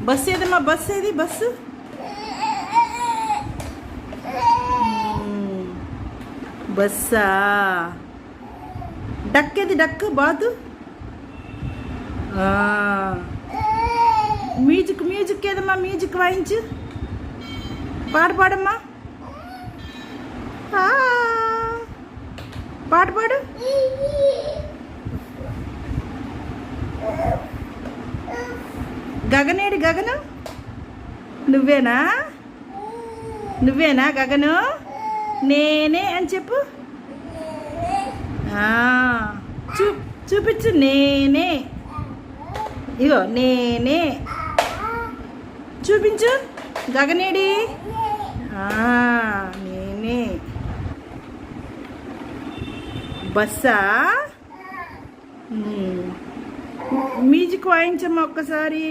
Bus ఏదమ్మా? Bus ఏది? Bus బస్సా? Duck ఏది? డక్ బాతు. మ్యూజిక్ మ్యూజిక్ ఏదమ్మా? మ్యూజిక్ వాయించు, పాట పాడమ్మా, పాట పాడు. గగనేడు? గగను నువ్వేనా? నువ్వేనా గగను? నేనే అని చెప్పు. చూపించు. నేనే. ఇగో నేనే. చూపించు. గగనేడి? నేనే. బస్సా? మ్యూజిక్ వాయించమ్మా ఒక్కసారి.